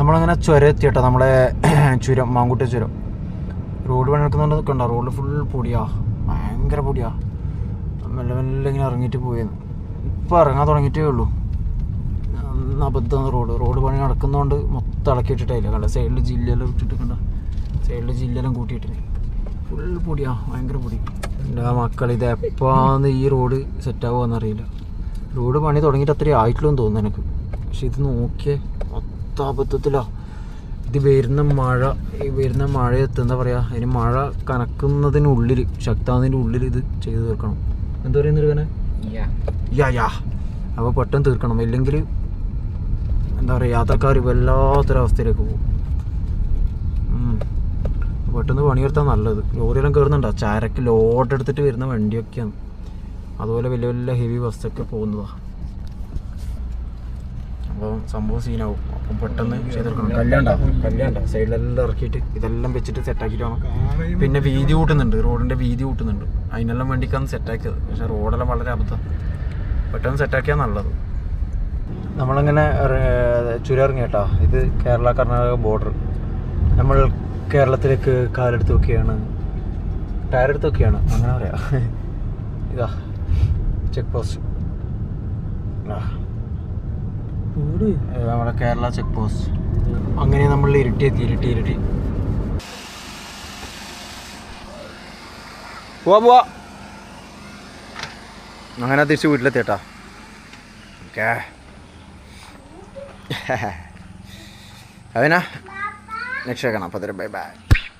നമ്മളങ്ങനെ ചുരം എത്തിയിട്ടോ, നമ്മളെ ചുരം, മാങ്കുട്ട ചുരം. റോഡ് പണി നടക്കുന്നുണ്ട് നിൽക്കണ്ട, റോഡ് ഫുൾ പൊടിയാ, ഭയങ്കര പൊടിയാ. മെല്ലെ മെല്ലെ ഇങ്ങനെ ഇറങ്ങിയിട്ട് പോയെന്ന്. ഇപ്പം ഇറങ്ങാൻ തുടങ്ങിയിട്ടേ ഉള്ളൂ. അബദ്ധം റോഡ് പണി നടക്കുന്നതുകൊണ്ട് മൊത്തം ഇളക്കിയിട്ടിട്ടില്ല. കണ്ട സൈഡിൽ ജില്ലെല്ലാം ഇട്ടിട്ട്, കണ്ട സൈഡിൽ ജില്ലെല്ലാം കൂട്ടിയിട്ടില്ല. ഫുൾ പൊടിയാ, ഭയങ്കര പൊടി. എൻ്റെ മക്കൾ ഇത് എപ്പോഴാന്ന് ഈ റോഡ് സെറ്റാവുകയെന്നറിയില്ല. റോഡ് പണി തുടങ്ങിയിട്ട് അത്രയും ആയിട്ടുള്ളൂ എന്ന് തോന്നുന്നു എനിക്ക്. പക്ഷെ ഇത് നോക്കിയേ, മൊത്തം അബദ്ധത്തിലാണ്. ഇത് വരുന്ന മഴ എന്താ പറയുക, അതിന് മഴ കനക്കുന്നതിനുള്ളിൽ, ശക്താവുന്നതിൻ്റെ ഉള്ളിൽ ഇത് ചെയ്ത് തീർക്കണം. എന്താ പറയുന്നത് ഇവനെ? യാ അപ്പോൾ പെട്ടെന്ന് തീർക്കണം. ഇല്ലെങ്കിൽ എന്താ പറയുക, യാത്രക്കാർ വല്ലാത്തൊരവസ്ഥയിലേക്ക് പോകും. പെട്ടെന്ന് പണിയെടുത്താൽ നല്ലത്. ലോറിയെല്ലാം കയറുന്നുണ്ടോ, ചരക്ക് ലോഡ് എടുത്തിട്ട് വരുന്ന വണ്ടിയൊക്കെയാണ്. അതുപോലെ വലിയ വലിയ ഹെവി ബസ്സൊക്കെ പോകുന്നതാണ്. അപ്പോൾ സംഭവം സീനാവും. അപ്പം പെട്ടെന്ന് ചെയ്തെടുക്കണം. കല്യാണ്ട സൈഡിലെല്ലാം ഇറക്കിയിട്ട് ഇതെല്ലാം വെച്ചിട്ട് സെറ്റാക്കിയിട്ട് വേണം. പിന്നെ വീതി കൂട്ടുന്നുണ്ട്, റോഡിൻ്റെ വീതി കൂട്ടുന്നുണ്ട്. അതിനെല്ലാം വേണ്ടിക്കാണ് സെറ്റാക്കിയത്. പക്ഷേ റോഡെല്ലാം വളരെ അബദ്ധം. പെട്ടെന്ന് സെറ്റാക്കിയാൽ നല്ലത്. നമ്മളങ്ങനെ ചുരമിറങ്ങി കേട്ടോ. ഇത് കേരള കർണാടക ബോർഡർ. നമ്മൾ കേരളത്തിലേക്ക് കാലെടുത്ത് നോക്കിയാണ്, ടയറെടുത്ത് നോക്കിയാണ്, അങ്ങനെ പറയാം. ഇതാ ചെക്ക് പോസ്റ്റ്, നമ്മുടെ കേരള ചെക്ക് പോസ്റ്റ്. അങ്ങനെ നമ്മൾ ഇരുട്ടി പോവാ. അങ്ങനെ തിരിച്ച് വീട്ടിലെത്തിയേട്ടാ. ഓക്കെ അതിനാ നെക്സ്റ്റ് കാണാം. അപ്പോൾ ബൈ ബൈ.